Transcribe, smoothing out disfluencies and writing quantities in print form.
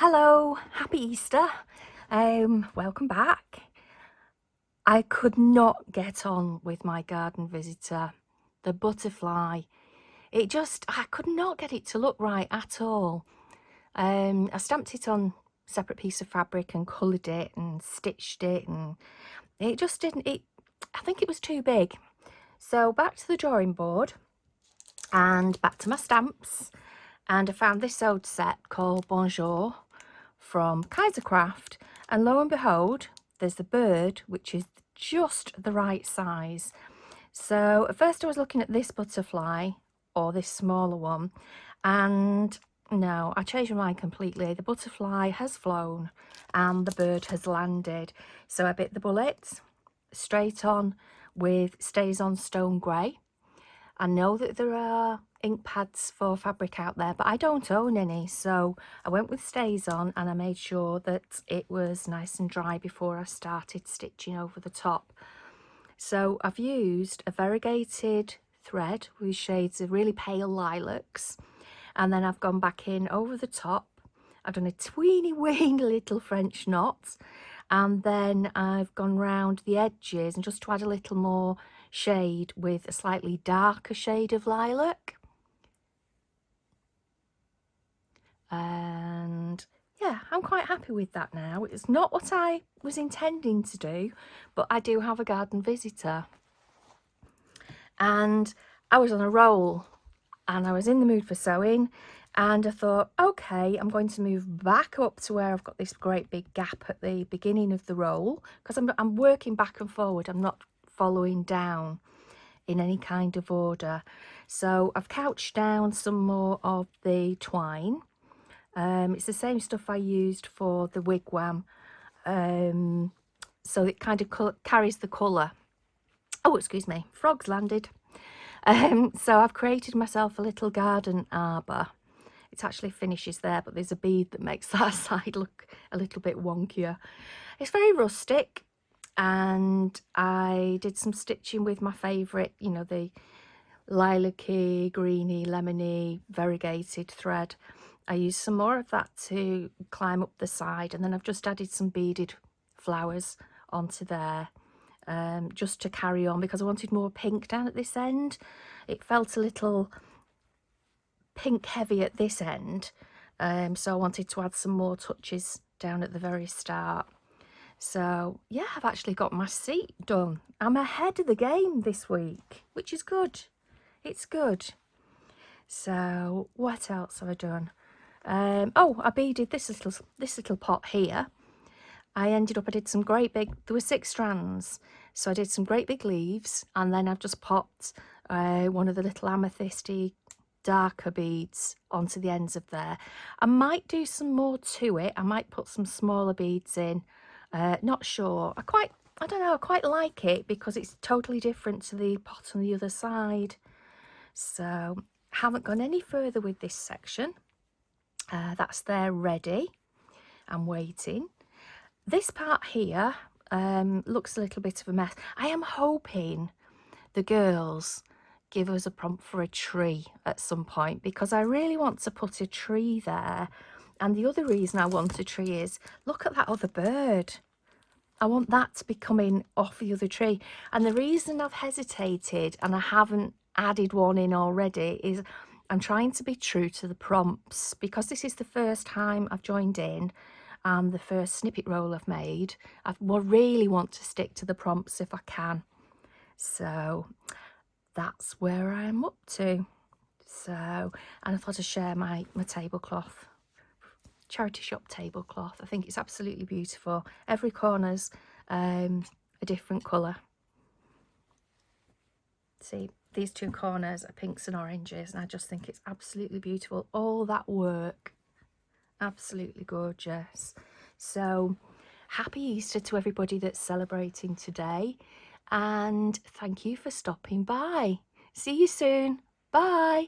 Hello, happy Easter. Welcome back. I could not get on with my garden visitor, the butterfly. I could not get it to look right at all. I stamped it on a separate piece of fabric and coloured it and stitched it, and it just didn't, I think it was too big. So back to the drawing board and back to my stamps, and I found this old set called Bonjour from Kaisercraft, and lo and behold, there's the bird, which is just the right size. So at first I was looking at this butterfly or this smaller one, and no, I changed my mind completely. The butterfly has flown and the bird has landed. So I bit the bullet straight on with Stays On Stone Grey. I know that there are ink pads for fabric out there, but I don't own any, so I went with Stays On and I made sure that it was nice and dry before I started stitching over the top. So I've used a variegated thread with shades of really pale lilacs, and then I've gone back in over the top. I've done a tweeny weeny little French knot, and then I've gone round the edges and just to add a little more shade with a slightly darker shade of lilac. And yeah, I'm quite happy with that now. It's not what I was intending to do, but I do have a garden visitor. And I was on a roll and I was in the mood for sewing, and I thought, okay, I'm going to move back up to where I've got this great big gap at the beginning of the roll, because I'm working back and forward. I'm not following down in any kind of order. So I've couched down some more of the twine. It's the same stuff I used for the wigwam, so it kind of carries the colour. Oh, excuse me, frogs landed. So I've created myself a little garden arbour. It actually finishes there, but there's a bead that makes that side look a little bit wonkier. It's very rustic, and I did some stitching with my favourite, you know, the lilac-y, greeny, lemony, variegated thread. I used some more of that to climb up the side, and then I've just added some beaded flowers onto there, just to carry on, because I wanted more pink down at this end. It felt a little pink heavy at this end, so I wanted to add some more touches down at the very start. So yeah, I've actually got my seat done. I'm ahead of the game this week, which is good. It's good. So what else have I done? Oh, I beaded this little pot here. I did some great big, there were 6 strands, so I did some great big leaves, and then I've just popped one of the little amethysty darker beads onto the ends of there. I might do some more to it. I might put some smaller beads in, not sure. I don't know, I quite like it because it's totally different to the pot on the other side. So haven't gone any further with this section. That's there ready. I'm waiting. This part here looks a little bit of a mess. I am hoping the girls give us a prompt for a tree at some point, because I really want to put a tree there. And the other reason I want a tree is, look at that other bird. I want that to be coming off the other tree. And the reason I've hesitated and I haven't added one in already is I'm trying to be true to the prompts, because this is the first time I've joined in and the first snippet roll I've made. I really want to stick to the prompts if I can. So that's where I am up to. So, and I thought I'd share my tablecloth, charity shop tablecloth. I think it's absolutely beautiful. Every corner's a different colour. See, these 2 corners are pinks and oranges, and I just think it's absolutely beautiful. All that work, absolutely gorgeous. So happy Easter to everybody that's celebrating today, and thank you for stopping by. See you soon. Bye.